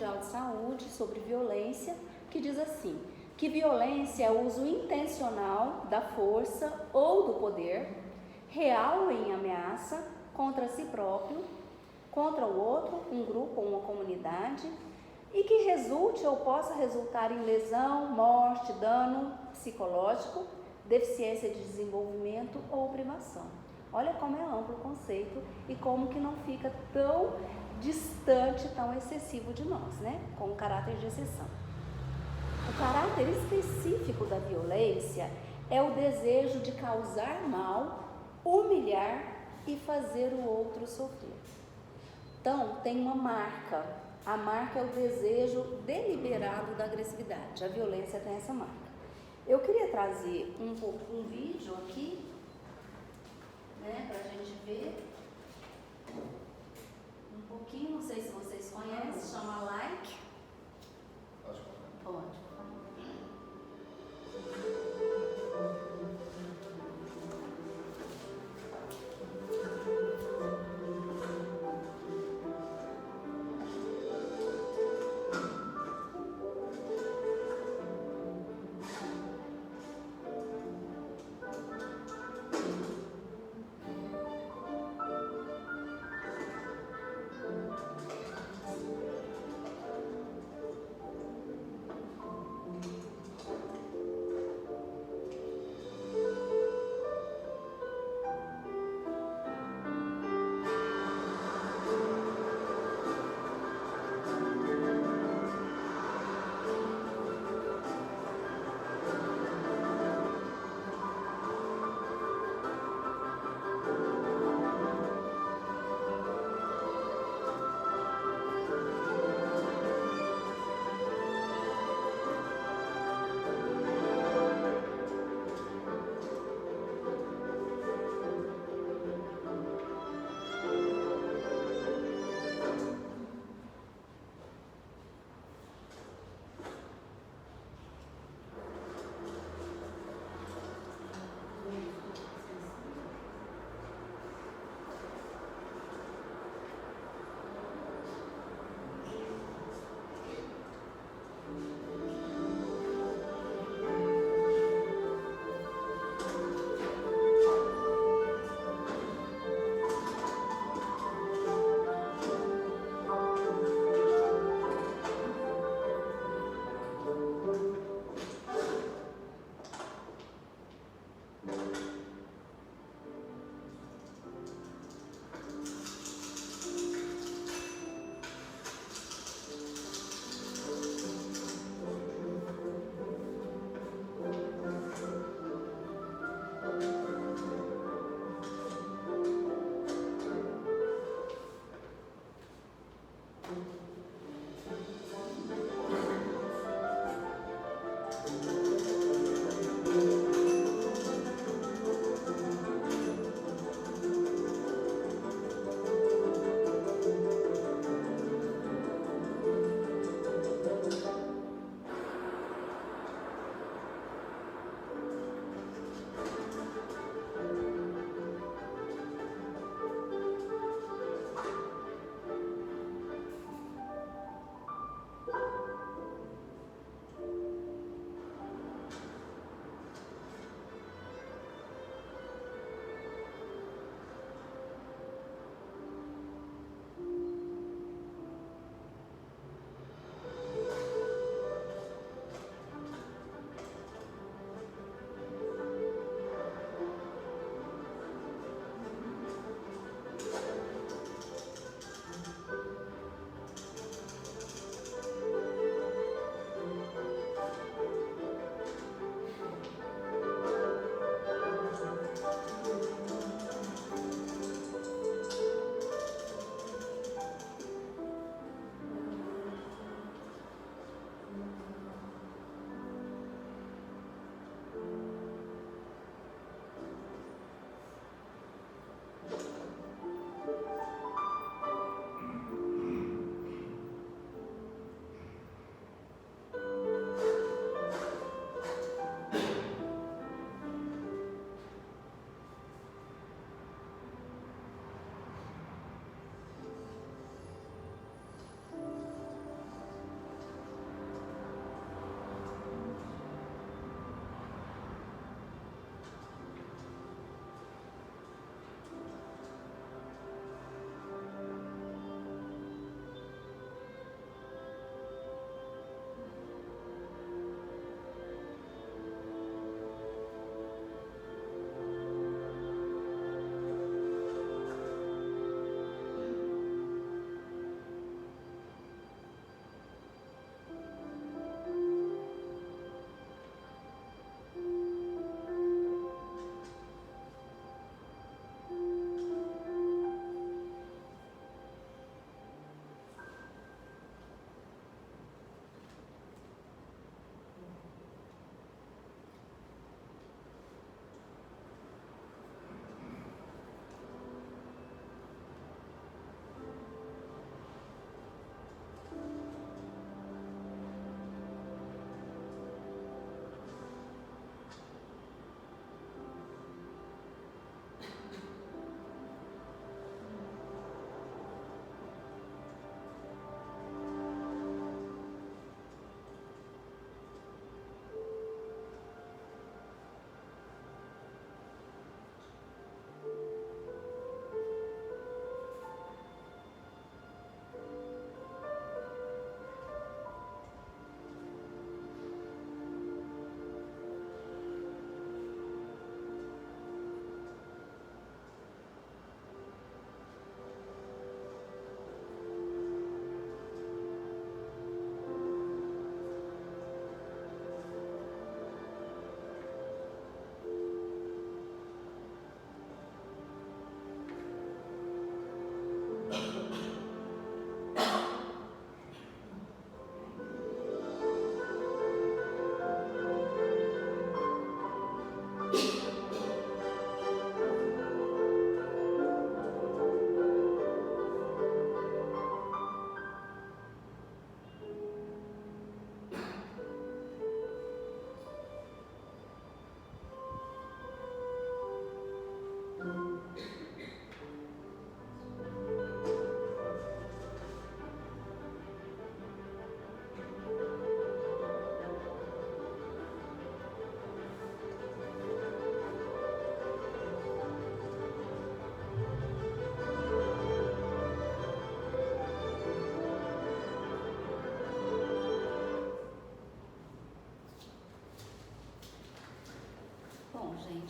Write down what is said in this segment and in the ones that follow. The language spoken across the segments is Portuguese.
Mundial de Saúde sobre violência, que diz assim, que violência é o uso intencional da força ou do poder, real ou em ameaça, contra si próprio, contra o outro, um grupo ou uma comunidade, e que resulte ou possa resultar em lesão, morte, dano psicológico, deficiência de desenvolvimento ou privação. Olha como é amplo o conceito e como que não fica tão distante, tão excessivo de nós, né? Com o caráter de exceção. O caráter específico da violência é o desejo de causar mal, humilhar e fazer o outro sofrer. Então, tem uma marca. A marca é o desejo deliberado da agressividade. A violência tem essa marca. Eu queria trazer um vídeo aqui, né, para a gente ver um pouquinho, não sei se vocês conhecem, chama Like. Pode.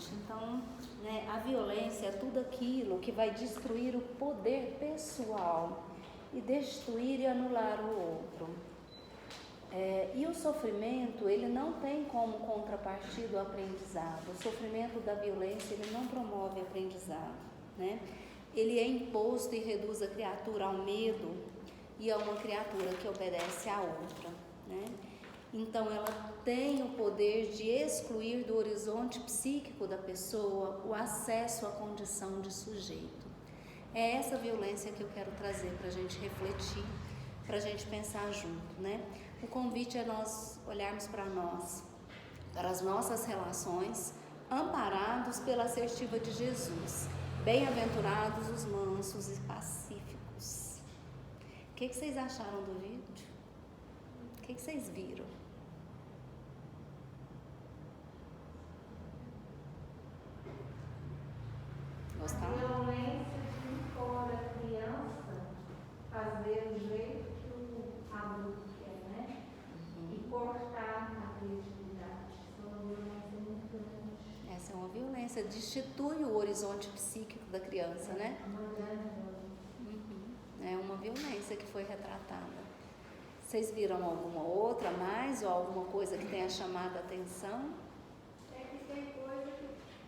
gente. Então, né, a violência é tudo aquilo que vai destruir o poder pessoal e destruir e anular o outro. E o sofrimento, ele não tem como contrapartida o aprendizado. O sofrimento da violência, ele não promove aprendizado, né? Ele é imposto e reduz a criatura ao medo e a uma criatura que obedece à outra, né? Então, ela tem o poder de excluir do horizonte psíquico da pessoa o acesso à condição de sujeito. É essa violência que eu quero trazer para a gente refletir, para a gente pensar junto, né? O convite é nós olharmos para nós, para as nossas relações, amparados pela assertiva de Jesus. Bem-aventurados os mansos e pacíficos. O que vocês acharam do vídeo? O que vocês viram? Gostaram? A violência de impor a criança fazer do jeito que o adulto quer, né? E cortar a criatividade. Isso é uma violência muito grande. Essa é uma violência, destitui o horizonte psíquico da criança, né? É uma violência que foi retratada. Vocês viram alguma outra mais ou alguma coisa que tenha chamado a atenção? É que tem coisa que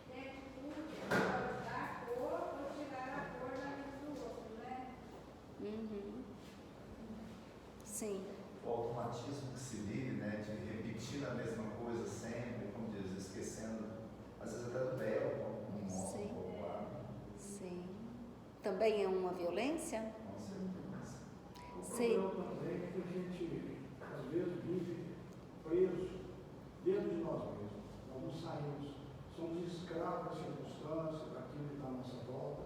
tem atitude, pode dar cor ou tirar a cor da vida do outro, né? Sim. O automatismo que se vive, né, de repetir a mesma coisa sempre, como diz, esquecendo, às vezes até do belo, como mostra um pouco lá. Sim. Também é uma violência? Com certeza. Sim. O problema também é que a gente, às vezes, vive preso dentro de nós mesmos. Nós não saímos. Somos escravos das circunstâncias, daquilo que está à nossa volta.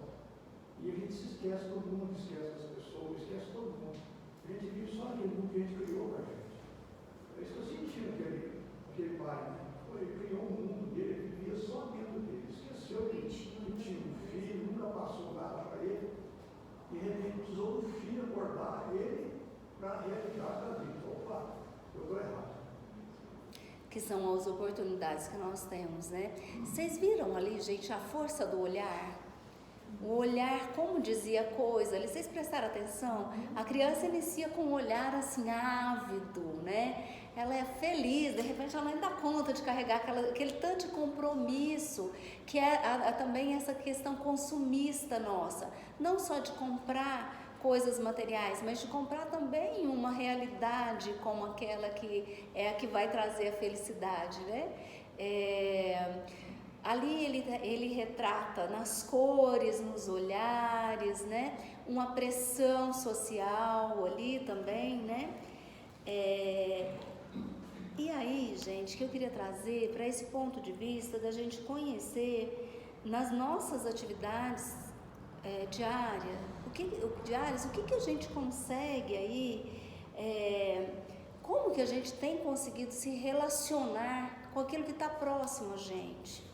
E a gente se esquece, todo mundo esquece das pessoas, esquece todo mundo. A gente vive só aquele mundo que a gente criou para a gente. É isso que eu senti aquele pai, né? Ele criou um mundo dele, ele vivia só dentro dele. Esqueceu que tinha um filho, nunca passou nada para ele. E de repente precisou do filho acordar ele para a realidade da vida. Opa, eu estou errado. Que são as oportunidades que nós temos, né? Vocês viram ali, gente, a força do olhar? O olhar, como dizia a coisa ali, vocês prestaram atenção? A criança inicia com um olhar assim, ávido, né? Ela é feliz, de repente ela nem dá conta de carregar aquele tanto de compromisso, que é também essa questão consumista nossa, não só de comprar coisas materiais, mas de comprar também uma realidade como aquela que é a que vai trazer a felicidade, né? Ali ele retrata nas cores, nos olhares, né? Uma pressão social ali também, né? E aí, gente, que eu queria trazer para esse ponto de vista da gente conhecer nas nossas atividades diárias, o que a gente consegue aí, como que a gente tem conseguido se relacionar com aquilo que está próximo a gente,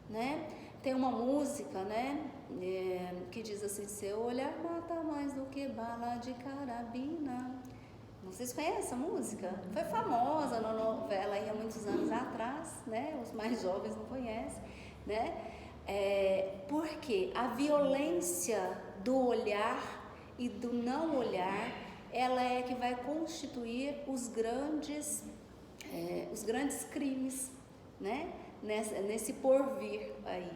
né? Tem uma música, né, que diz assim: seu olhar mata mais do que bala de carabina. Vocês conhecem essa música? Foi famosa na novela aí há muitos anos atrás, né? Os mais jovens não conhecem, né? Porque a violência do olhar e do não olhar, ela é que vai constituir os grandes crimes, né? Nesse porvir aí,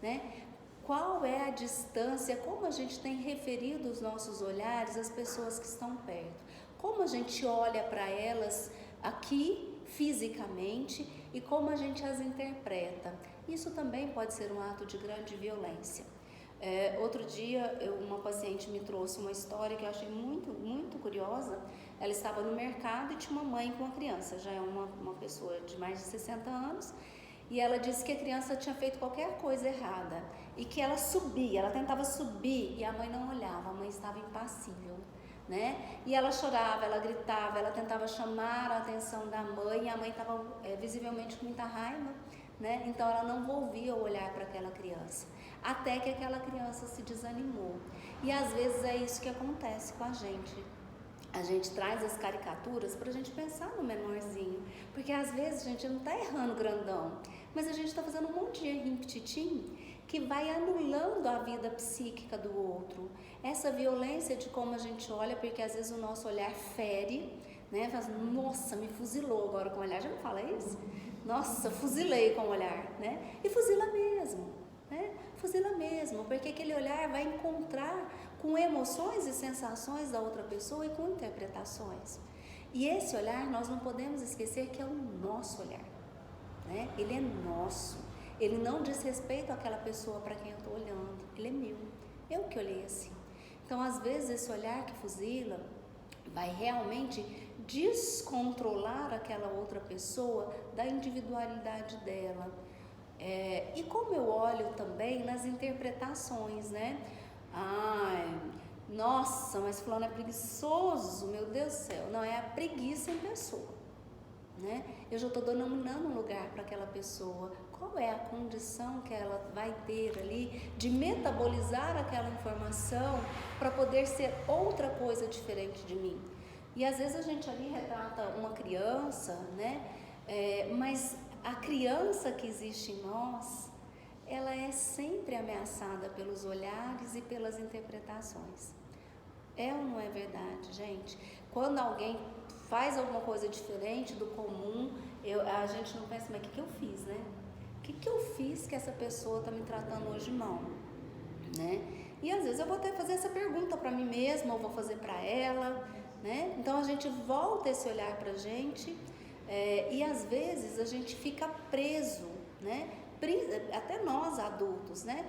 né? Qual é a distância, como a gente tem referido os nossos olhares às pessoas que estão perto? Como a gente olha para elas aqui fisicamente e como a gente as interpreta? Isso também pode ser um ato de grande violência. Outro dia uma paciente me trouxe uma história que eu achei muito, muito curiosa. Ela estava no mercado e tinha uma mãe com uma criança, já é uma pessoa de mais de 60 anos, e ela disse que a criança tinha feito qualquer coisa errada e que ela tentava subir e a mãe não olhava, a mãe estava impassível, né? E ela chorava, ela gritava, ela tentava chamar a atenção da mãe e a mãe estava visivelmente com muita raiva, né? Então ela não volvia o olhar para aquela criança, até que aquela criança se desanimou. E às vezes é isso que acontece com a gente. a gente traz as caricaturas para a gente pensar no menorzinho, porque às vezes a gente não está errando grandão, mas a gente está fazendo um monte de errinho petitinho que vai anulando a vida psíquica do outro. Essa violência de como a gente olha, porque às vezes o nosso olhar fere, né? Faz, nossa, me fuzilou agora com o olhar, já não fala isso? Nossa, fuzilei com o olhar, né? E fuzila mesmo, né? Fuzila mesmo, porque aquele olhar vai encontrar com emoções e sensações da outra pessoa e com interpretações. E esse olhar, nós não podemos esquecer que é o nosso olhar, né? Ele é nosso. Ele não diz respeito àquela pessoa para quem eu estou olhando. Ele é meu. Eu que olhei assim. Então, às vezes, esse olhar que fuzila vai realmente descontrolar aquela outra pessoa da individualidade dela. E como eu olho também nas interpretações, né? Ai, nossa, mas fulano é preguiçoso, meu Deus do céu. Não, é a preguiça em pessoa, né? Eu já estou denominando um lugar para aquela pessoa. Qual é a condição que ela vai ter ali de metabolizar aquela informação para poder ser outra coisa diferente de mim? E às vezes a gente ali retrata uma criança, né? Mas a criança que existe em nós, ela é sempre ameaçada pelos olhares e pelas interpretações. É ou não é verdade, gente? Quando alguém faz alguma coisa diferente do comum, a gente não pensa, mas o que eu fiz, né? O que eu fiz que essa pessoa está me tratando hoje mal, né? E às vezes eu vou até fazer essa pergunta para mim mesma, ou vou fazer para ela, né? Então a gente volta esse olhar para a gente, e às vezes a gente fica preso, né? Até nós adultos, né?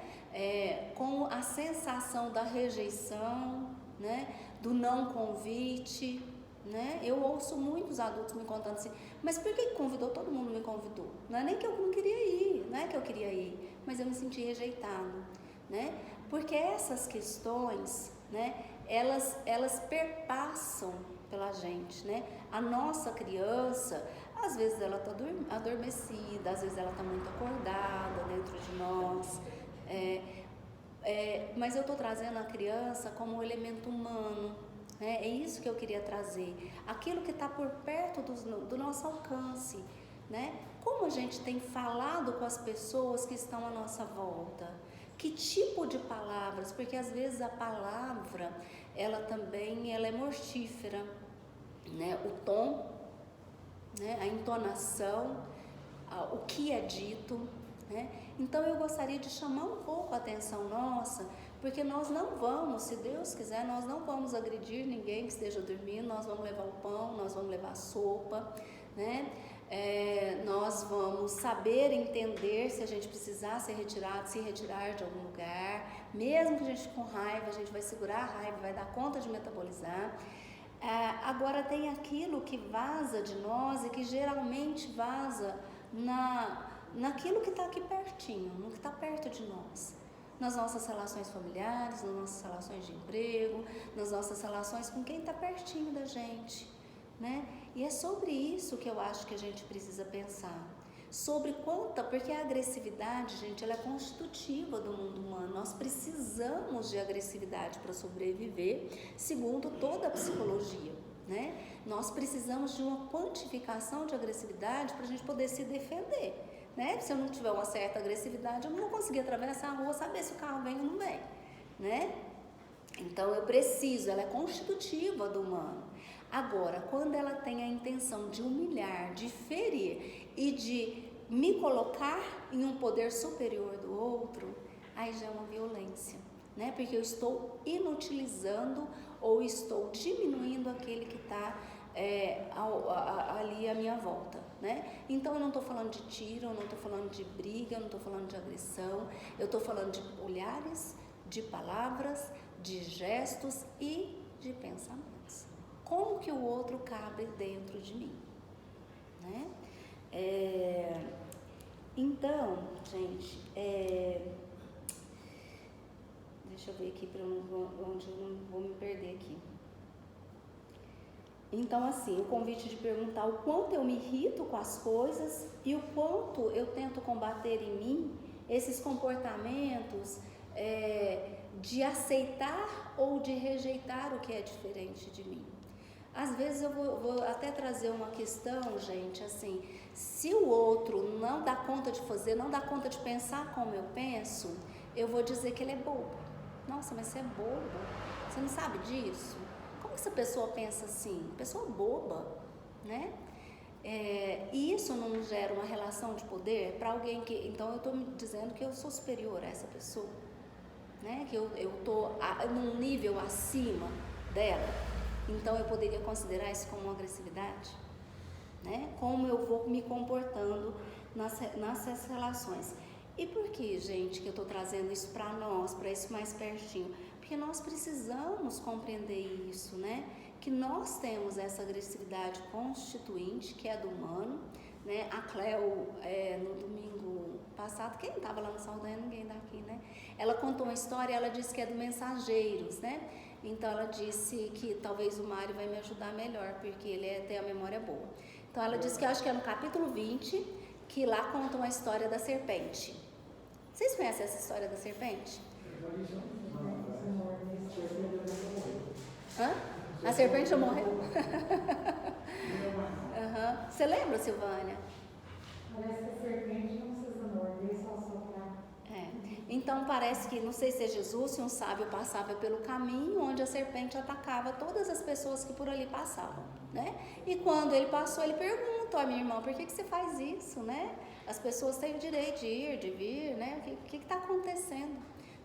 Com a sensação da rejeição, né? Do não convite, né? Eu ouço muitos adultos me contando assim, mas por que convidou? Todo mundo me convidou. Não é nem que eu não queria ir, não é que eu queria ir, mas eu me senti rejeitado, né? Porque essas questões, né? Elas perpassam pela gente, né? A nossa criança, às vezes ela está adormecida, às vezes ela está muito acordada dentro de nós, mas eu estou trazendo a criança como um elemento humano, né? É isso que eu queria trazer, aquilo que está por perto do nosso alcance, né? Como a gente tem falado com as pessoas que estão à nossa volta, que tipo de palavras, porque às vezes a palavra, ela é mortífera, né? O tom, né? A entonação, o que é dito, né? Então eu gostaria de chamar um pouco a atenção nossa, porque nós não vamos, se Deus quiser, nós não vamos agredir ninguém que esteja dormindo, nós vamos levar o pão, nós vamos levar a sopa, né? Nós vamos saber entender se a gente precisar se retirar de algum lugar, mesmo que a gente com raiva, a gente vai segurar a raiva, vai dar conta de metabolizar. Agora tem aquilo que vaza de nós e que geralmente vaza naquilo que está aqui pertinho, no que está perto de nós, nas nossas relações familiares, nas nossas relações de emprego, nas nossas relações com quem está pertinho da gente, né? E é sobre isso que eu acho que a gente precisa pensar, porque a agressividade, gente, ela é constitutiva do mundo humano. Nós precisamos de agressividade para sobreviver, segundo toda a psicologia, né? Nós precisamos de uma quantificação de agressividade para a gente poder se defender, né? Se eu não tiver uma certa agressividade, eu não vou conseguir atravessar a rua, saber se o carro vem ou não vem, né? Então ela é constitutiva do humano. Agora, quando ela tem a intenção de humilhar, de ferir e de me colocar em um poder superior do outro, aí já é uma violência, né? Porque eu estou inutilizando ou estou diminuindo aquele que está ali à minha volta, né? Então eu não estou falando de tiro, eu não estou falando de briga, eu não estou falando de agressão, eu estou falando de olhares, de palavras, de gestos e de pensamentos. Como que o outro cabe dentro de mim, né? Então, gente, deixa eu ver aqui onde eu não vou me perder aqui. Então, assim, o convite de perguntar o quanto eu me irrito com as coisas e o quanto eu tento combater em mim esses comportamentos de aceitar ou de rejeitar o que é diferente de mim. Às vezes eu vou até trazer uma questão, gente, assim, se o outro não dá conta de fazer, não dá conta de pensar como eu penso, eu vou dizer que ele é bobo. Nossa, mas você é bobo? Você não sabe disso? Como que essa pessoa pensa assim? Pessoa boba, né? E isso não gera uma relação de poder para alguém que... Então eu estou me dizendo que eu sou superior a essa pessoa, né? Que eu estou num nível acima dela. Então eu poderia considerar isso como uma agressividade, né? Como eu vou me comportando nessas relações. E por que, gente, que eu estou trazendo isso para nós, para isso mais pertinho? Porque nós precisamos compreender isso, né? Que nós temos essa agressividade constituinte, que é do humano, né? A Cleo, no domingo passado, quem estava lá no Saldanha, ninguém daqui, né? Ela contou uma história, ela disse que é do Mensageiros, né? Então ela disse que talvez o Mário vai me ajudar melhor, porque ele tem a memória boa. Então ela disse que eu acho que é no capítulo 20, que lá conta uma história da serpente. Vocês conhecem essa história da serpente? Hã? A serpente já morreu? Uhum. Você lembra, Silvânia? Parece que a serpente não precisa morder, só soprar. Então parece que, não sei se é Jesus, se um sábio passava pelo caminho onde a serpente atacava todas as pessoas que por ali passavam, né? E quando ele passou, ele perguntou à minha irmã, por que você faz isso, né? As pessoas têm o direito de ir, de vir, né? O que está acontecendo,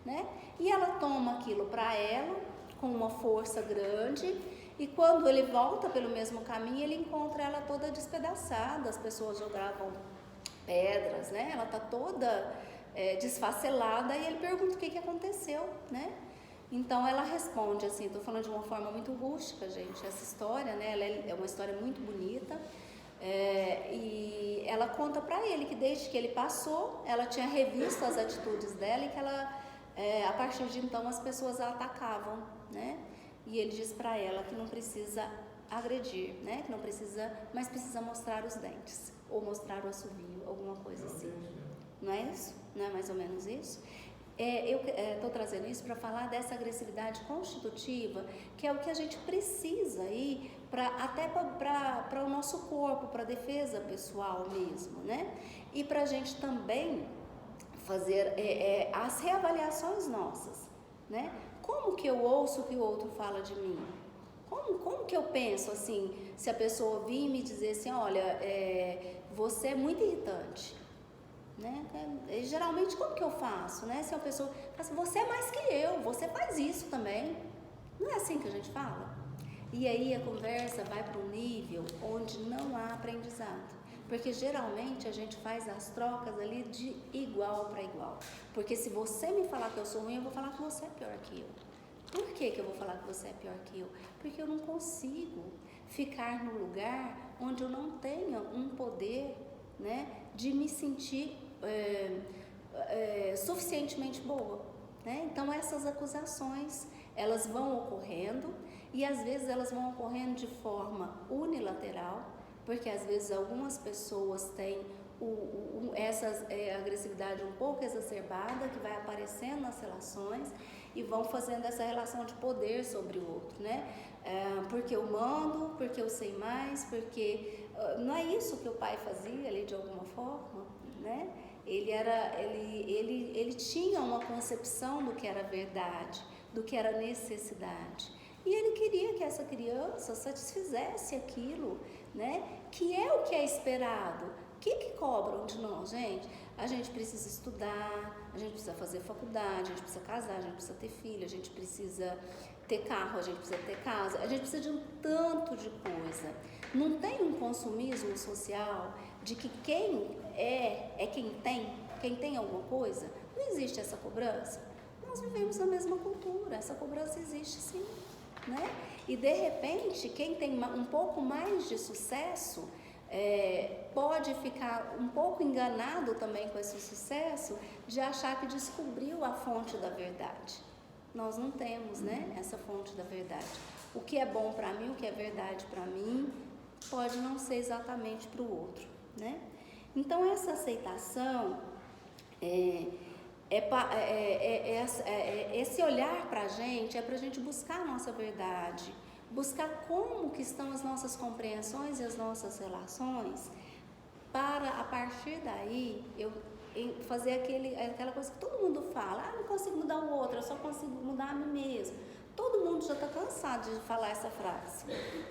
né? E ela toma aquilo para ela com uma força grande, e quando ele volta pelo mesmo caminho, ele encontra ela toda despedaçada, as pessoas jogavam pedras, né? Ela está toda desfacelada, e ele pergunta o que aconteceu, né? Então ela responde assim, estou falando de uma forma muito rústica, gente, essa história, né? Ela é uma história muito bonita, e ela conta para ele que desde que ele passou, ela tinha revisto as atitudes dela e que ela, a partir de então, as pessoas a atacavam, né? E ele diz para ela que não precisa agredir, né? Que não precisa, mas precisa mostrar os dentes ou mostrar o assovio, alguma coisa assim. Não é isso? Não é mais ou menos isso? Eu estou trazendo isso para falar dessa agressividade constitutiva, que é o que a gente precisa aí, até para o nosso corpo, para a defesa pessoal mesmo, né? E para a gente também fazer as reavaliações nossas, né? Como que eu ouço o que o outro fala de mim? Como que eu penso assim, se a pessoa vir me dizer assim, olha, você é muito irritante, né? Geralmente como que eu faço, né? Se a pessoa fala assim, você é mais que eu, você faz isso também. Não é assim que a gente fala? E aí a conversa vai para um nível onde não há aprendizado. Porque geralmente a gente faz as trocas ali de igual para igual. Porque se você me falar que eu sou ruim, eu vou falar que você é pior que eu. Por que eu vou falar que você é pior que eu? Porque eu não consigo ficar no lugar onde eu não tenha um poder, né, de me sentir suficientemente boa, né? Então essas acusações, elas vão ocorrendo, e às vezes elas vão ocorrendo de forma unilateral, porque às vezes algumas pessoas têm essa agressividade um pouco exacerbada, que vai aparecendo nas relações, e vão fazendo essa relação de poder sobre o outro, né? Porque eu mando, porque eu sei mais, porque não é isso que o pai fazia ali de alguma forma, né? Ele tinha uma concepção do que era verdade, do que era necessidade, e ele queria que essa criança satisfizesse aquilo, né? Que é o que é esperado. O que cobram de nós, gente? A gente precisa estudar, a gente precisa fazer faculdade, a gente precisa casar, a gente precisa ter filho, a gente precisa ter carro, a gente precisa ter casa, a gente precisa de um tanto de coisa. Não tem um consumismo social de que quem quem tem alguma coisa. Não existe essa cobrança. Nós vivemos na mesma cultura, essa cobrança existe sim, né? E de repente, quem tem um pouco mais de sucesso pode ficar um pouco enganado também com esse sucesso, de achar que descobriu a fonte da verdade. Nós não temos, né, essa fonte da verdade. O que é bom para mim, o que é verdade para mim, pode não ser exatamente para o outro, né? Então essa aceitação, esse olhar para a gente, é para a gente buscar a nossa verdade, buscar como que estão as nossas compreensões e as nossas relações, para a partir daí eu fazer aquela coisa que todo mundo fala, não consigo mudar o outro, eu só consigo mudar a mim mesmo. Todo mundo já está cansado de falar essa frase,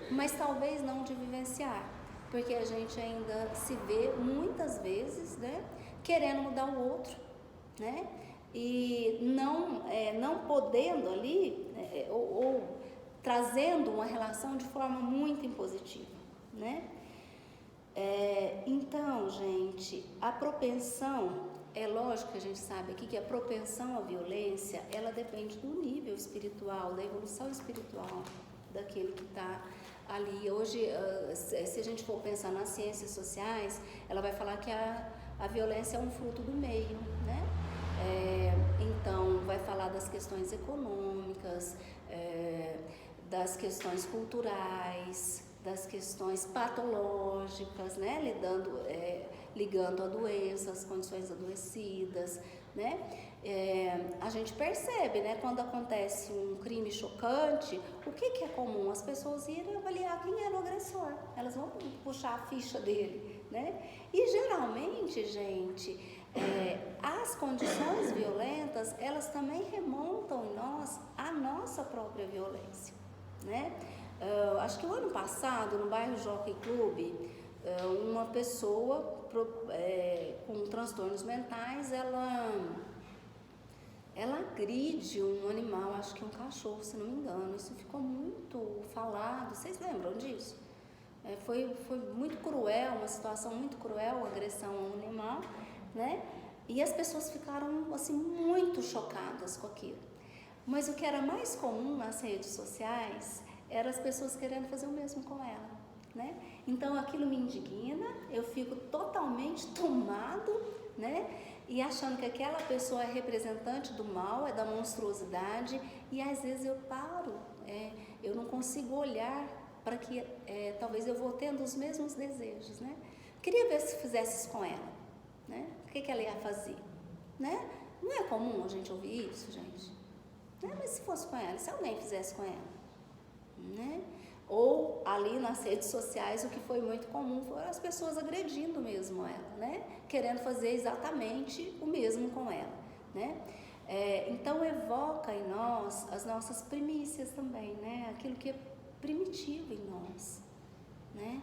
mas talvez não de vivenciar, porque a gente ainda se vê muitas vezes, né, querendo mudar o outro, né, e não podendo ali, ou trazendo uma relação de forma muito impositiva, né. Então, gente, a propensão, é lógico que a gente sabe aqui que a propensão à violência, ela depende do nível espiritual, da evolução espiritual daquele que está ali. Hoje, se a gente for pensar nas ciências sociais, ela vai falar que a violência é um fruto do meio, né? Então, vai falar das questões econômicas, das questões culturais, das questões patológicas, né? Ligando a doenças, condições adoecidas, né? A gente percebe, né? Quando acontece um crime chocante, o que é comum? As pessoas irem avaliar quem era o agressor, elas vão puxar a ficha dele, né? E geralmente, gente, as condições violentas, elas também remontam em nós a nossa própria violência, né? Acho que o ano passado, no bairro Jockey Club, uma pessoa com transtornos mentais, ela agride um animal, acho que um cachorro, se não me engano. Isso ficou muito falado, vocês lembram disso? Foi muito cruel, uma situação muito cruel, a agressão a um animal, né? E as pessoas ficaram assim muito chocadas com aquilo. Mas o que era mais comum nas redes sociais eram as pessoas querendo fazer o mesmo com ela, né? Então aquilo me indigna, eu fico totalmente tomado, né? E achando que aquela pessoa é representante do mal, é da monstruosidade, e às vezes eu paro, eu não consigo olhar para que talvez eu vou tendo os mesmos desejos, né? Queria ver se fizesse isso com ela, né? O que ela ia fazer, né? Não é comum a gente ouvir isso, gente, né? Mas se fosse com ela, se alguém fizesse com ela, né? Ou ali nas redes sociais, o que foi muito comum foram as pessoas agredindo mesmo ela, né? Querendo fazer exatamente o mesmo com ela, né? Então evoca em nós as nossas primícias também, né? Aquilo que é primitivo em nós, né?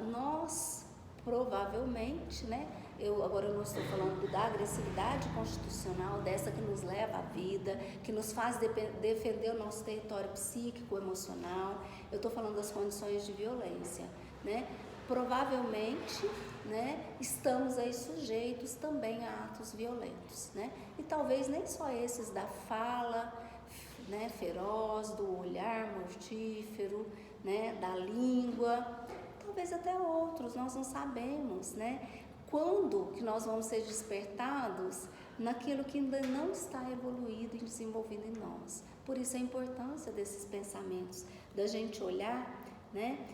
Nós provavelmente, né? Agora eu não estou falando da agressividade constitucional, dessa que nos leva à vida, que nos faz defender o nosso território psíquico, emocional. Eu estou falando das condições de violência, né? Provavelmente, né, estamos aí sujeitos também a atos violentos, né? E talvez nem só esses da fala, né, feroz, do olhar mortífero, né, da língua, talvez até outros, nós não sabemos, né? Quando que nós vamos ser despertados naquilo que ainda não está evoluído e desenvolvido em nós. Por isso a importância desses pensamentos, da gente olhar, né,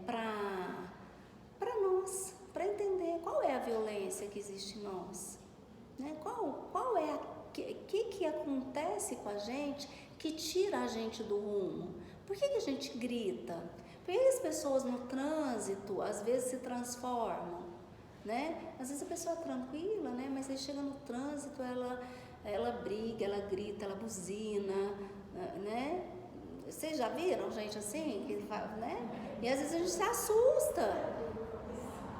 para nós, para entender qual é a violência que existe em nós, né? Qual é que acontece com a gente que tira a gente do rumo? Por que a gente grita? Por que as pessoas no trânsito às vezes se transformam, né? Às vezes a pessoa é tranquila, né? Mas aí chega no trânsito, ela briga, ela grita, ela buzina, né? Vocês já viram gente assim? Né? E às vezes a gente se assusta,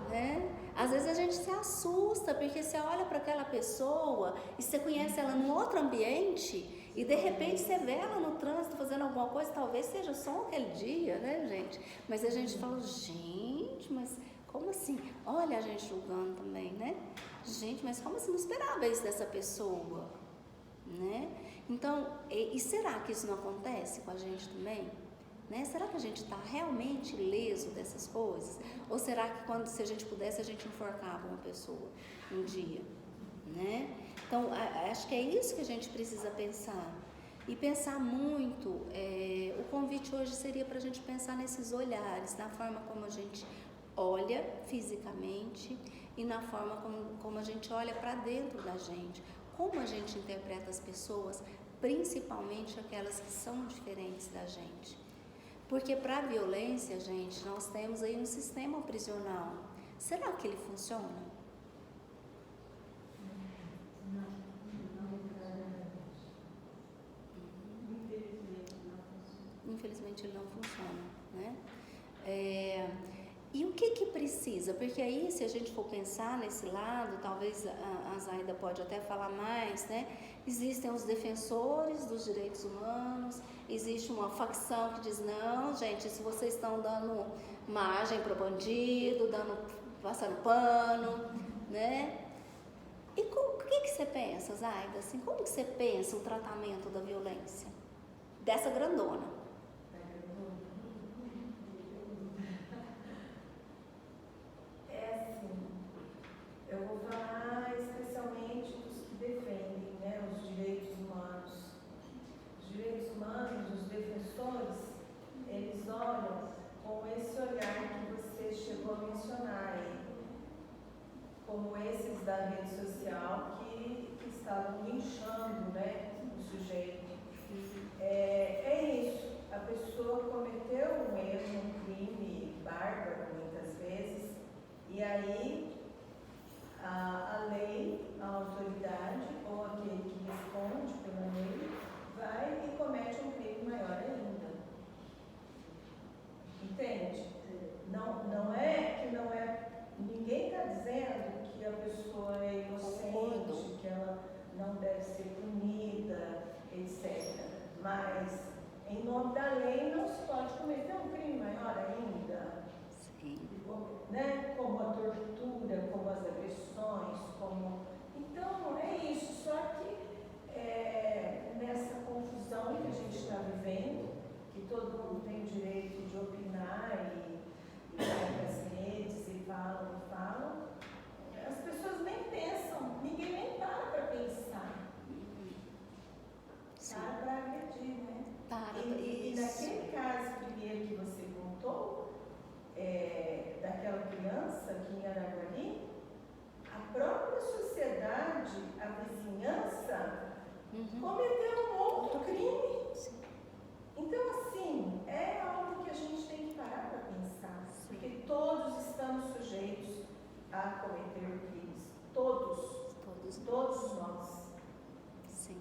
né? Às vezes a gente se assusta porque você olha para aquela pessoa e você conhece ela num outro ambiente e de repente você vê ela no trânsito fazendo alguma coisa, talvez seja só aquele dia, né, gente? Mas a gente fala, gente, mas como assim? Olha a gente julgando também, né? Gente, mas como assim? Não esperava isso dessa pessoa, né? Então, e será que isso não acontece com a gente também? Né? Será que a gente está realmente ileso dessas coisas? Ou será que se a gente pudesse, a gente enforcava uma pessoa um dia, né? Então, acho que é isso que a gente precisa pensar. E pensar muito, o convite hoje seria para a gente pensar nesses olhares, na forma como a gente olha fisicamente e na forma como a gente olha para dentro da gente, como a gente interpreta as pessoas, principalmente aquelas que são diferentes da gente. Porque para a violência, gente, nós temos aí um sistema prisional. Será que ele funciona? Infelizmente ele não funciona, né? E o que precisa? Porque aí, se a gente for pensar nesse lado, talvez a Zaida pode até falar mais, né? Existem os defensores dos direitos humanos, existe uma facção que diz, não, gente, se vocês estão dando margem para o bandido, passando pano, né? E o que você pensa, Zaida? Assim, como que você pensa o tratamento da violência? Dessa grandona? Eu vou falar especialmente dos que defendem, né, os direitos humanos. Os direitos humanos, os defensores, eles olham com esse olhar que você chegou a mencionar aí, como esses da rede social que estavam linchando, né, o sujeito. É isso, a pessoa cometeu um erro, um crime bárbaro muitas vezes, e aí a lei, a autoridade ou aquele que responde pela lei vai e comete um crime maior ainda. Entende? Não é, ninguém está dizendo que a pessoa é inocente, que ela não deve ser punida, etc. Mas, em nome da lei, não se pode cometer um crime maior ainda. Sim. Né? Como a tortura, como as agressões, como... Então, é isso. Só que nessa confusão que a gente está vivendo, que todo mundo tem o direito de opinar e vai para as redes e falam, as pessoas nem pensam, ninguém nem para pensar. Para agredir, né? E naquele caso primeiro que você contou, daquela criança aqui em Araguari, a própria sociedade, a vizinhança, cometeu um outro crime. Então, assim, é algo que a gente tem que parar para pensar, porque todos estamos sujeitos a cometer crimes. Todos nós. Sim.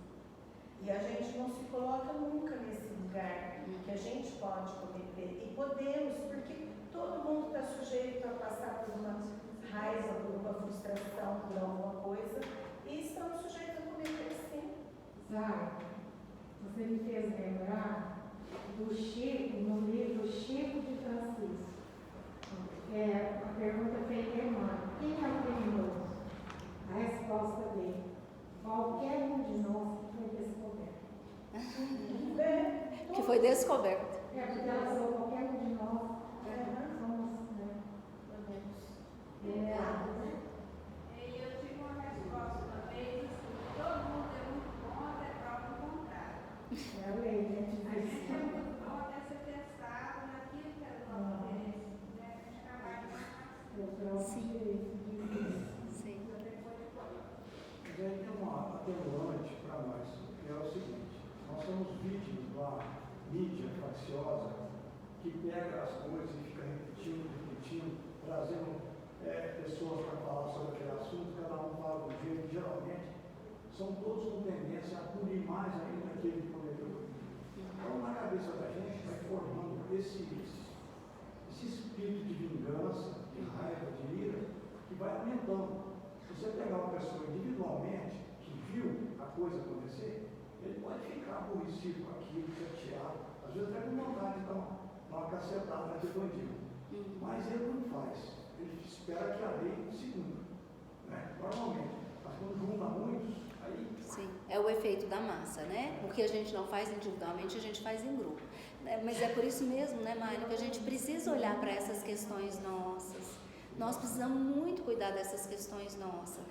E a gente não se coloca nunca nesse lugar que a gente pode cometer. E podemos, porque todo mundo está sujeito a passar por uma raiva, por uma frustração, por alguma coisa, e estamos sujeitos a cometer sim. Zara, você me fez lembrar do Chico, no livro Chico de Francisco. A pergunta feita é irmã, quem é o criminoso? A resposta dele, qualquer um de nós que foi descoberto. Que foi descoberto. Porque ela falou qualquer um de nós, somos, né? Eu tive uma resposta uma vez, assim, todo mundo é muito bom até prova do contrário. É a lei, né? A gente é muito bom até ser testado naquilo que era o nosso interesse, né? A gente acabar de matar. Sim. Mas aí tem uma atenuante para nós, que é o seguinte, nós somos vítimas de uma mídia facciosa que pega as coisas e fica repetindo, trazendo pessoas para falar sobre aquele assunto, cada um fala do jeito, geralmente são todos com tendência a punir mais ainda aquele que cometeu o crime. Então, na cabeça da gente vai formando esse espírito de vingança, de raiva, de ira, que vai aumentando. Se você pegar uma pessoa individualmente, que viu a coisa acontecer, ele pode ficar aborrecido com aquilo, chateado, às vezes até com vontade de dar uma cacetada de bandido. Mas ele não faz. Ele espera que a lei se cumpra, né? Normalmente. Mas quando junta muitos, aí... Sim, é o efeito da massa, né? O que a gente não faz individualmente, a gente faz em grupo. Mas é por isso mesmo, né, Mário, que a gente precisa olhar para essas questões nossas. Nós precisamos muito cuidar dessas questões nossas.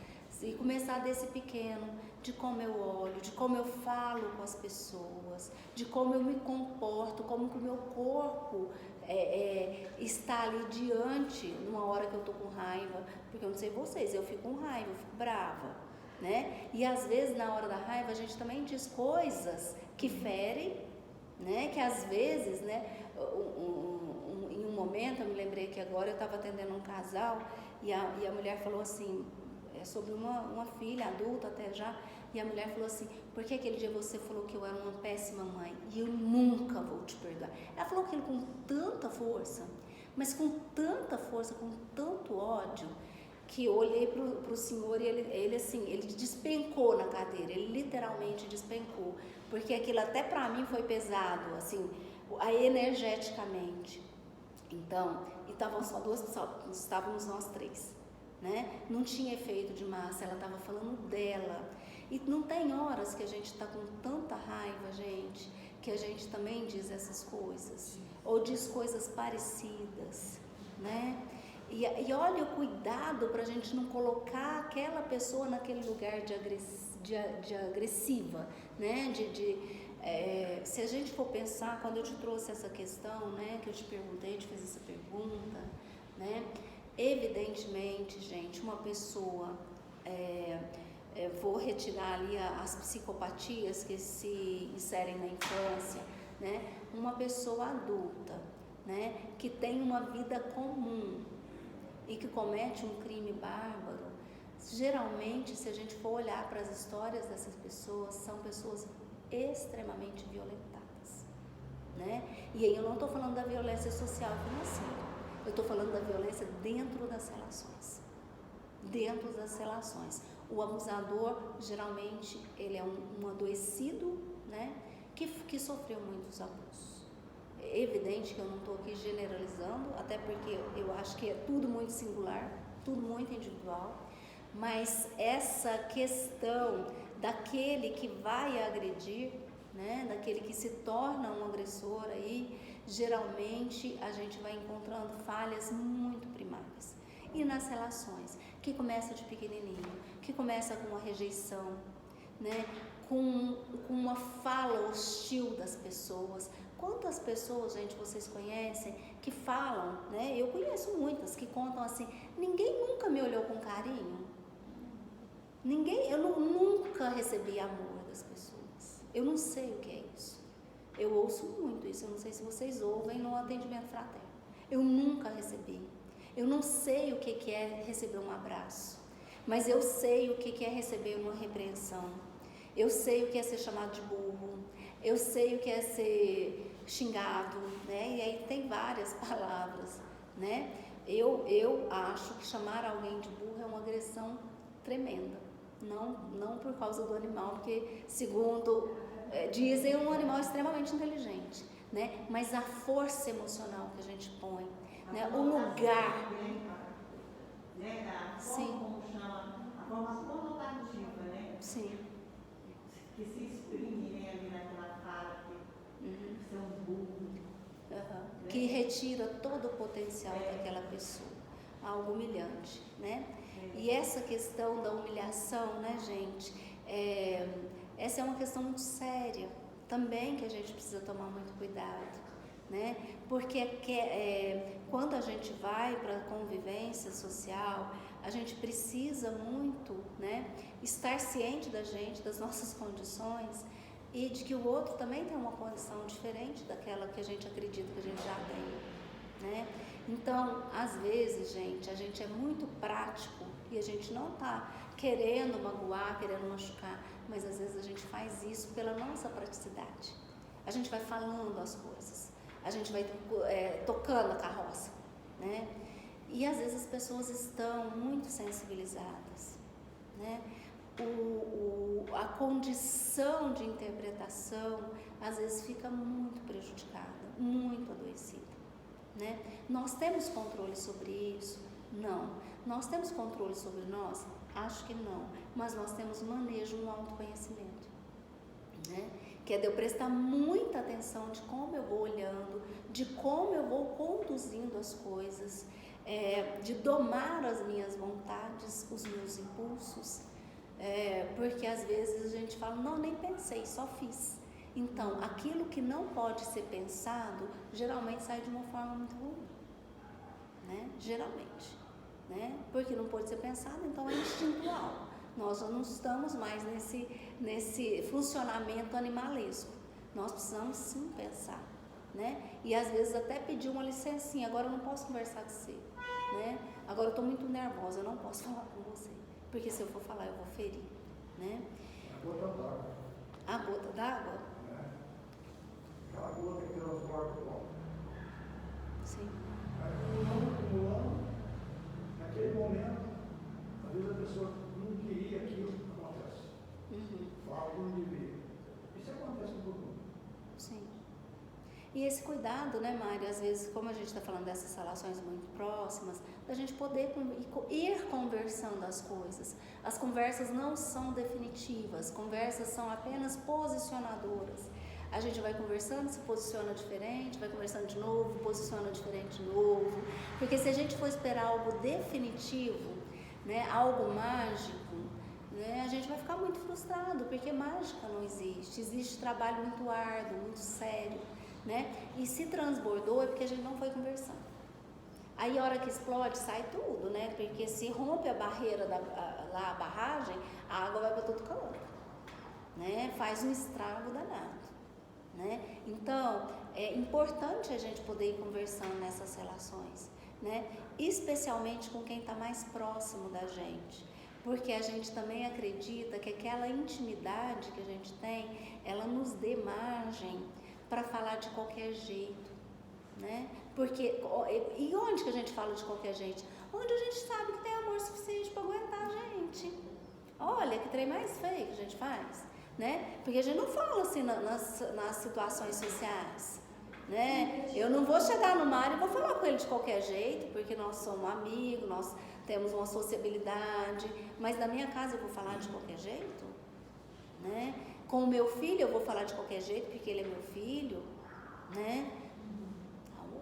E começar desse pequeno, de como eu olho, de como eu falo com as pessoas, de como eu me comporto, como que o meu corpo está ali diante, numa hora que eu estou com raiva, porque eu não sei vocês, eu fico com raiva, eu fico brava, né? E às vezes na hora da raiva a gente também diz coisas que ferem né? Que às vezes, né, em um momento, eu me lembrei que agora eu estava atendendo um casal e a mulher falou assim, sobre uma filha adulta até já, e a mulher falou assim, por que aquele dia você falou que eu era uma péssima mãe e eu nunca vou te perdoar? Ela falou aquilo com tanta força, mas com tanta força, com tanto ódio, que eu olhei para o senhor e ele despencou na cadeira, ele literalmente despencou, porque aquilo até para mim foi pesado, assim, energeticamente. Então, e estávamos nós três, né? Não tinha efeito de massa, ela estava falando dela. E não tem horas que a gente está com tanta raiva, gente, que a gente também diz essas coisas, ou diz coisas parecidas, né? E olha o cuidado para a gente não colocar aquela pessoa naquele lugar de agressiva, né? Se a gente for pensar, quando eu te trouxe essa questão, né, que eu te perguntei, te fiz essa pergunta, né? Evidentemente, gente, uma pessoa, vou retirar ali as psicopatias que se inserem na infância, né? Uma pessoa adulta, né, que tem uma vida comum e que comete um crime bárbaro, geralmente, se a gente for olhar para as histórias dessas pessoas, são pessoas extremamente violentadas, né? E aí eu não estou falando da violência social e financeira, eu estou falando da violência dentro das relações. Dentro das relações. O abusador, geralmente, ele é um adoecido, né, que sofreu muitos abusos. É evidente que eu não estou aqui generalizando, até porque eu acho que é tudo muito singular, tudo muito individual, mas essa questão daquele que vai agredir, né, daquele que se torna um agressor aí, geralmente a gente vai encontrando falhas muito primárias. E nas relações, que começa de pequenininho, que começa com uma rejeição, né, com uma fala hostil das pessoas. Quantas pessoas, gente, vocês conhecem que falam, né? Eu conheço muitas que contam assim, ninguém nunca me olhou com carinho. Eu nunca recebi amor das pessoas. Eu não sei o que é isso. Eu ouço muito isso, eu não sei se vocês ouvem no atendimento fraterno. Eu nunca recebi. Eu não sei o que é receber um abraço, mas eu sei o que é receber uma repreensão. Eu sei o que é ser chamado de burro. Eu sei o que é ser xingado, né? E aí tem várias palavras, né? Eu acho que chamar alguém de burro é uma agressão tremenda. Não por causa do animal, porque segundo dizem, é um animal extremamente inteligente, né? Mas a força emocional que a gente põe, né? O lugar, né? A sim, forma como chama, a forma conotativa, né? Sim. Que se exprime, né, ali naquela fala, que você é um burro. Né? Que retira todo o potencial daquela pessoa, algo humilhante, né? E essa questão da humilhação, né, gente, essa é uma questão muito séria, também que a gente precisa tomar muito cuidado, né? Porque quando a gente vai para a convivência social, a gente precisa muito, né, estar ciente da gente, das nossas condições e de que o outro também tem uma condição diferente daquela que a gente acredita que a gente já tem, né? Então, às vezes, gente, a gente é muito prático e a gente não está querendo magoar, querendo machucar, mas às vezes a gente faz isso pela nossa praticidade. A gente vai falando as coisas, a gente vai tocando a carroça, né? E às vezes as pessoas estão muito sensibilizadas, né? A condição de interpretação às vezes fica muito prejudicada, muito adoecida, né? Nós temos controle sobre isso? Não. Nós temos controle sobre nós? Acho que não, mas nós temos manejo no autoconhecimento, né? Que é de eu prestar muita atenção de como eu vou olhando, de como eu vou conduzindo as coisas, de domar as minhas vontades, os meus impulsos, porque às vezes a gente fala, não, nem pensei, só fiz. Então, aquilo que não pode ser pensado, geralmente sai de uma forma muito ruim, né? Geralmente, né? Porque não pode ser pensado, então é instintual. Nós já não estamos mais nesse funcionamento animalesco, Nós precisamos sim pensar, né? E às vezes até pedir uma licencinha, agora eu não posso conversar com você, né? Agora eu estou muito nervosa, eu não posso falar com você, porque se eu for falar eu vou ferir, né? A gota d'água. A gota d'água? Né? Aquela gota que transporta o pão. Sim. Acumulando, naquele momento, às vezes a pessoa não queria aquilo que acontece. Fala que não devia. Isso acontece com todo mundo. Sim. E esse cuidado, né, Mário, às vezes, como a gente está falando dessas relações muito próximas, da gente poder ir conversando as coisas. As conversas não são definitivas, conversas são apenas posicionadoras. A gente vai conversando, se posiciona diferente, vai conversando de novo, posiciona diferente de novo. Porque se a gente for esperar algo definitivo, né, algo mágico, né, a gente vai ficar muito frustrado, porque mágica não existe. Existe trabalho muito árduo, muito sério, né? E se transbordou é porque a gente não foi conversando. Aí a hora que explode sai tudo, né? Porque se rompe a barreira lá a barragem, a água vai para todo canto, né? Faz um estrago danado, né? Então é importante a gente poder ir conversando nessas relações, né? Especialmente com quem está mais próximo da gente, porque a gente também acredita que aquela intimidade que a gente tem, ela nos dê margem para falar de qualquer jeito, né? Porque, e onde que a gente fala de qualquer jeito? Onde a gente sabe que tem amor suficiente para aguentar a gente. Olha que trem mais feio que a gente faz, né? Porque a gente não fala assim nas situações sociais, né? Eu não vou chegar no Mário e vou falar com ele de qualquer jeito, porque nós somos amigos, nós temos uma sociabilidade, mas na minha casa eu vou falar de qualquer jeito, né? Com o meu filho eu vou falar de qualquer jeito, porque ele é meu filho, né?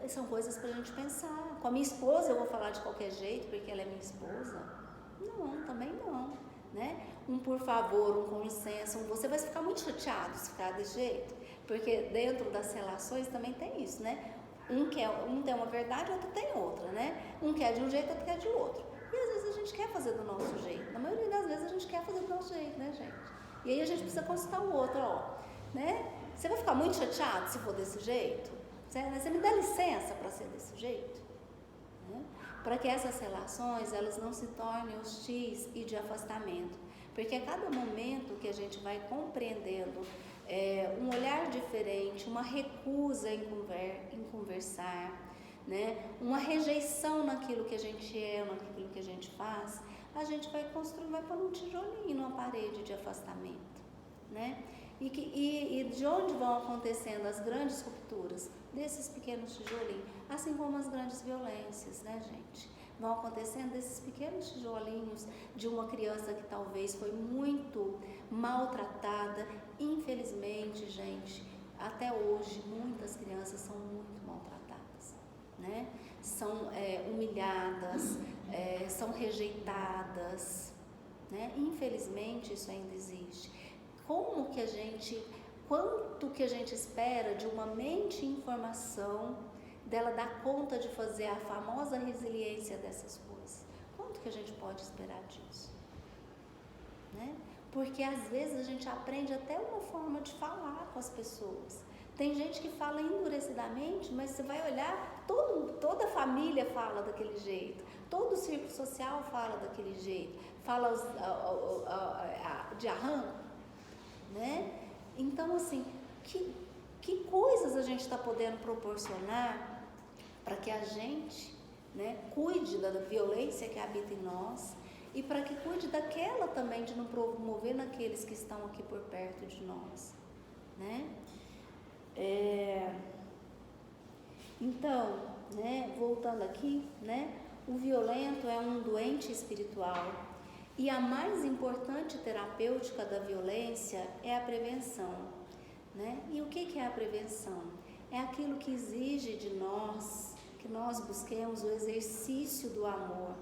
São coisas para a gente pensar. Com a minha esposa eu vou falar de qualquer jeito, porque ela é minha esposa? Não, também não, né? Um por favor, um com licença, você vai ficar muito chateado se ficar desse jeito, porque dentro das relações também tem isso, né? Um tem uma verdade, outro tem outra, né? Um quer de um jeito, outro quer de outro. E às vezes a gente quer fazer do nosso jeito. Na maioria das vezes a gente quer fazer do nosso jeito, né, gente? E aí a gente precisa consultar o outro, ó, né? Você vai ficar muito chateado se for desse jeito? Você me dá licença para ser desse jeito? Né? Para que essas relações, elas não se tornem hostis e de afastamento. Porque a cada momento que a gente vai compreendendo um olhar diferente, uma recusa em conversar, né? Uma rejeição naquilo que a gente é, naquilo que a gente faz, a gente vai construir, vai pôr um tijolinho numa parede de afastamento, né? E de onde vão acontecendo as grandes rupturas? Desses pequenos tijolinhos, assim como as grandes violências, né, gente? Vão acontecendo desses pequenos tijolinhos de uma criança que talvez foi muito maltratada. Infelizmente, gente, até hoje muitas crianças são muito maltratadas, né? São humilhadas, são rejeitadas, né? Infelizmente isso ainda existe. Quanto que a gente espera de uma mente em formação, dela dar conta de fazer a famosa resiliência dessas coisas? Quanto que a gente pode esperar disso? Né? Porque às vezes a gente aprende até uma forma de falar com as pessoas. Tem gente que fala endurecidamente, mas você vai olhar, toda a família fala daquele jeito, todo o círculo social fala daquele jeito, fala de arranco, né? Então, assim, que coisas a gente está podendo proporcionar para que a gente, né, cuide da violência que habita em nós e para que cuide daquela também de não promover naqueles que estão aqui por perto de nós, né? Então, né, voltando aqui, né, o violento é um doente espiritual. E a mais importante terapêutica da violência é a prevenção, né? E o que é a prevenção? É aquilo que exige de nós, que nós busquemos o exercício do amor,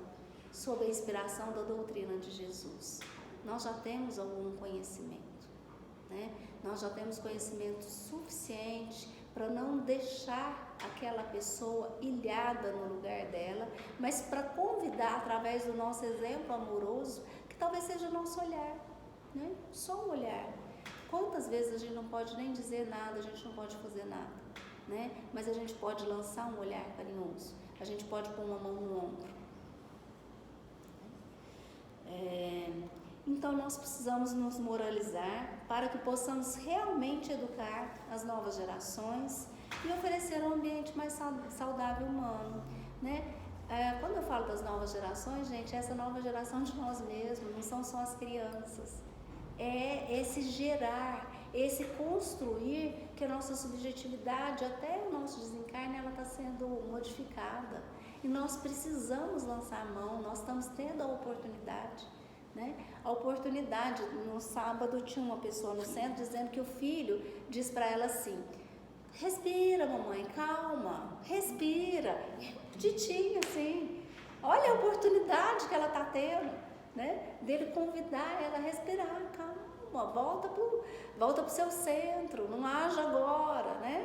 sob a inspiração da doutrina de Jesus. Nós já temos algum conhecimento, né? Nós já temos conhecimento suficiente para não deixar aquela pessoa ilhada no lugar dela, mas para convidar através do nosso exemplo amoroso, que talvez seja o nosso olhar, né? Só um olhar. Quantas vezes a gente não pode nem dizer nada, a gente não pode fazer nada, né? Mas a gente pode lançar um olhar carinhoso, a gente pode pôr uma mão no ombro. Então nós precisamos nos moralizar para que possamos realmente educar as novas gerações e oferecer um ambiente mais saudável humano, né? Quando eu falo das novas gerações, gente, essa nova geração de nós mesmos, não são só as crianças. É esse gerar, esse construir, que a nossa subjetividade, até o nosso desencarne, ela está sendo modificada. E nós precisamos lançar a mão, nós estamos tendo a oportunidade, né? A oportunidade, no sábado tinha uma pessoa no centro dizendo que o filho diz para ela assim: respira, mamãe, calma, respira. Titinha, assim, olha a oportunidade que ela está tendo, né? Dele convidar ela a respirar, calma, volta pro seu centro, não haja agora, né?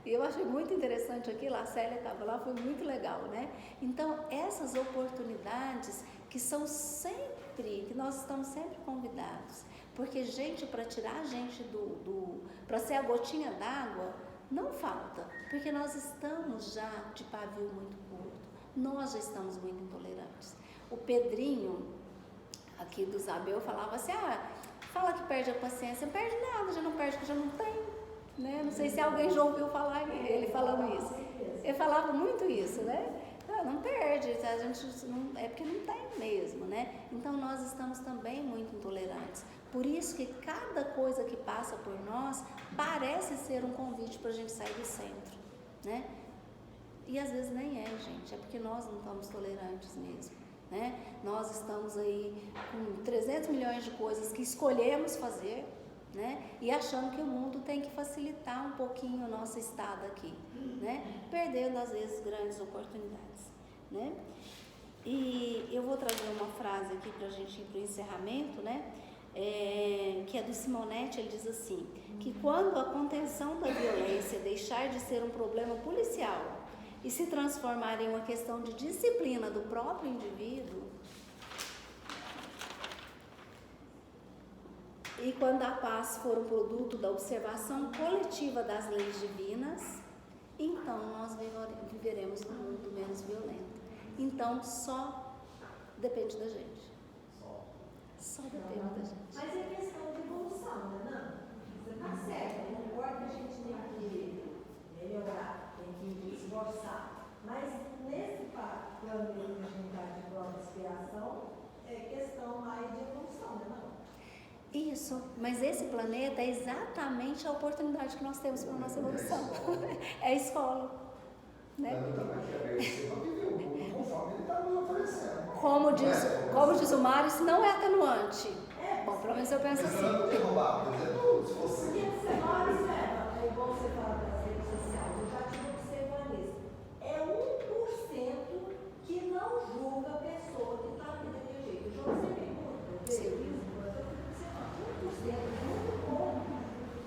E eu achei muito interessante aquilo, a Célia estava lá, foi muito legal, né? Então, essas oportunidades que são sempre, que nós estamos sempre convidados, porque gente, para tirar a gente para ser a gotinha d'água, não falta, porque nós estamos já de pavio muito curto, nós já estamos muito intolerantes. O Pedrinho, aqui do Isabel, falava assim, fala que perde a paciência, não perde nada, já não perde, porque já não tem, né? Não sei se alguém já ouviu falar ele falando isso. Ele falava muito isso, né? Não perde, a gente não, é porque não tem mesmo, né? Então nós estamos também muito intolerantes. Por isso que cada coisa que passa por nós parece ser um convite para a gente sair do centro, né? E às vezes nem é, gente, é porque nós não estamos tolerantes mesmo, né? Nós estamos aí com 300 milhões de coisas que escolhemos fazer, né? E achando que o mundo tem que facilitar um pouquinho a nossa estada aqui, né? Perdendo às vezes grandes oportunidades, né? E eu vou trazer uma frase aqui para a gente ir para o encerramento, né? Que é do Simonetti. Ele diz assim, que quando a contenção da violência deixar de ser um problema policial e se transformar em uma questão de disciplina do próprio indivíduo, e quando a paz for um produto da observação coletiva das leis divinas, então nós viveremos num mundo menos violento. Então só depende da gente. Só depende da gente. Mas é questão de evolução, né, não? Você está certo, eu concordo que a gente tem que melhorar, tem que esforçar. Mas nesse plano que a gente está de prova de expiação, é questão mais de evolução, né, não? Isso, mas esse planeta é exatamente a oportunidade que nós temos para a nossa evolução. É a escola, né? Conforme ele está nos oferecendo. Como diz o Mário, isso não é atenuante. Bom, pelo menos eu penso assim. Porque você observa, é igual você fala das redes sociais, eu já estive observando isso. É 1% que não julga a pessoa que está aqui daquele jeito. Eu já observei muito, eu vejo isso, mas eu fico observando. 1% é muito pouco,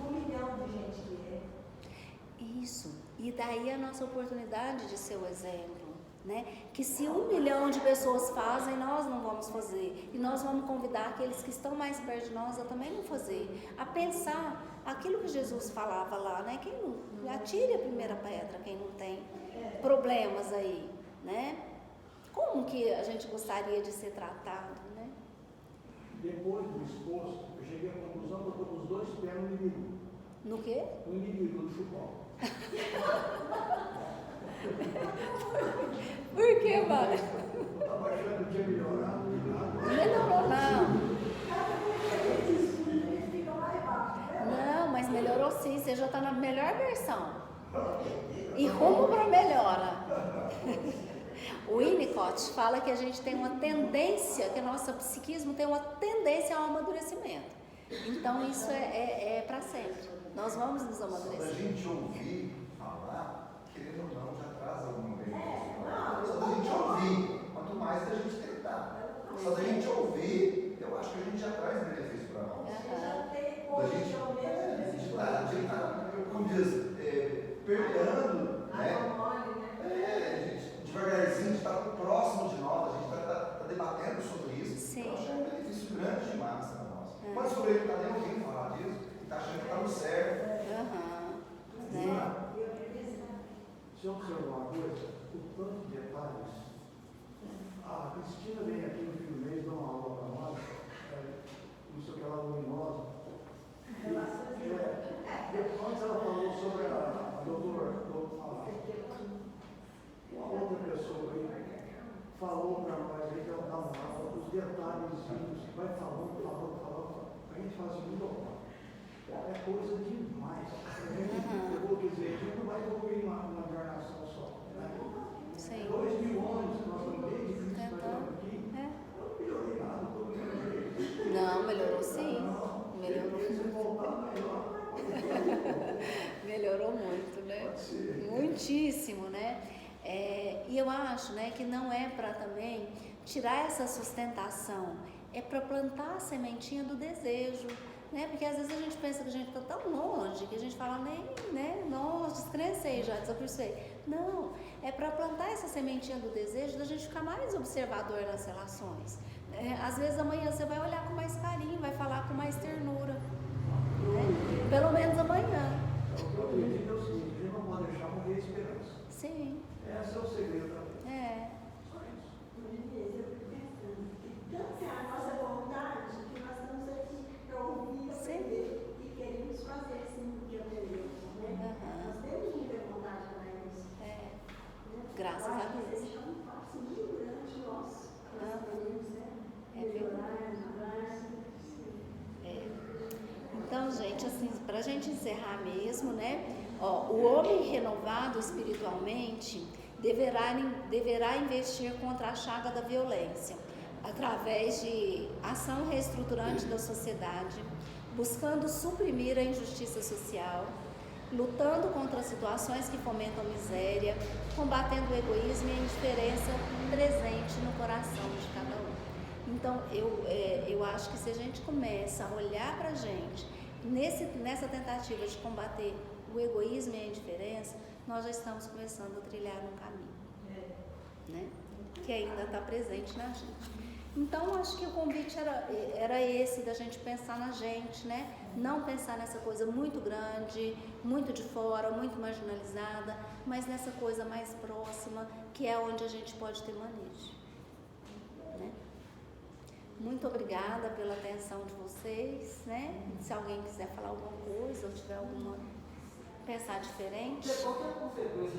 1 milhão de gente que é. Isso, e daí a nossa oportunidade de ser o exemplo, né? Que se 1 milhão de pessoas fazem, nós não vamos fazer, e nós vamos convidar aqueles que estão mais perto de nós a também não fazer, a pensar aquilo que Jesus falava lá, né? Quem não, atire a primeira pedra, quem não tem problemas aí, né? Como que a gente gostaria de ser tratado, né? Depois do exposto, eu cheguei à conclusão que eu estou com os 2 pés no inimigo. No quê? No inimigo, no chupão. Por que, Mário? Eu estava achando que ia melhorar, Melhorou, não. Não, mas melhorou sim, você já está na melhor versão. E rumo para melhora. O Winnicott fala que a gente tem uma tendência, que o nosso psiquismo tem uma tendência ao amadurecimento. Então isso é para sempre. Nós vamos nos amadurecer. Só da gente ouvir falar, querendo ou não, já traz alguma benefício. Só da gente ouvir, quanto mais da gente tentar. Só da gente ouvir, eu acho que a gente já traz benefício para nós. A gente está, como diz, permeando, né? Gente, devagarzinho, a gente está próximo de nós, a gente está debatendo sobre isso. Sim. Eu acho que é um benefício grande demais para nós. Pode descobrir que não está nem ouvindo falar disso, e está achando para nós aí, que é o da aula, os detalhezinhos, que vai falando, a gente fala assim, não, é coisa demais. Eu vou dizer, a gente não vai evoluir uma encarnação só. Né? Sim. 2000 anos que nós estamos desde que Cristo está aqui, É. eu não melhorei nada, não estou melhorando. Não, melhorou sim. Melhorou. Se voltar, melhor. Melhorou muito, né? Pode ser. Muitíssimo, né? E eu acho, né, que não é para também tirar essa sustentação, é para plantar a sementinha do desejo, né? Porque às vezes a gente pensa que a gente está tão longe que a gente fala nem, né? Nossa, descrencei já, desapercei. Não, é para plantar essa sementinha do desejo da gente ficar mais observador nas relações. Às vezes amanhã você vai olhar com mais carinho, vai falar com mais ternura, né? Pelo menos amanhã. O que eu acredito é o seguinte, a gente não pode deixar morrer a esperança. Sim. Esse é o segredo da vida. É. Só isso. Eu fico pensando que tanta é a nossa vontade que nós estamos aqui para ouvir, aprender e queremos fazer assim o que aprendemos, né? Nós temos muita vontade para isso. Graças a Deus. Isso é um passo muito grande nosso. Nós podemos, né? Melhorar, mudar, Então, gente, assim, para a gente encerrar mesmo, né? O homem renovado espiritualmente deverá investir contra a chaga da violência, através de ação reestruturante da sociedade, buscando suprimir a injustiça social, lutando contra situações que fomentam miséria, combatendo o egoísmo e a indiferença presente no coração de cada um. Então, eu acho que se a gente começa a olhar para a gente nessa tentativa de combater o egoísmo e a indiferença, nós já estamos começando a trilhar um caminho, né? Que ainda está presente na gente. Então, acho que o convite era esse, da gente pensar na gente, né? Não pensar nessa coisa muito grande, muito de fora, muito marginalizada, mas nessa coisa mais próxima, que é onde a gente pode ter manejo, né? Muito obrigada pela atenção de vocês, né? Se alguém quiser falar alguma coisa ou tiver alguma pensar diferente. Qualquer consequência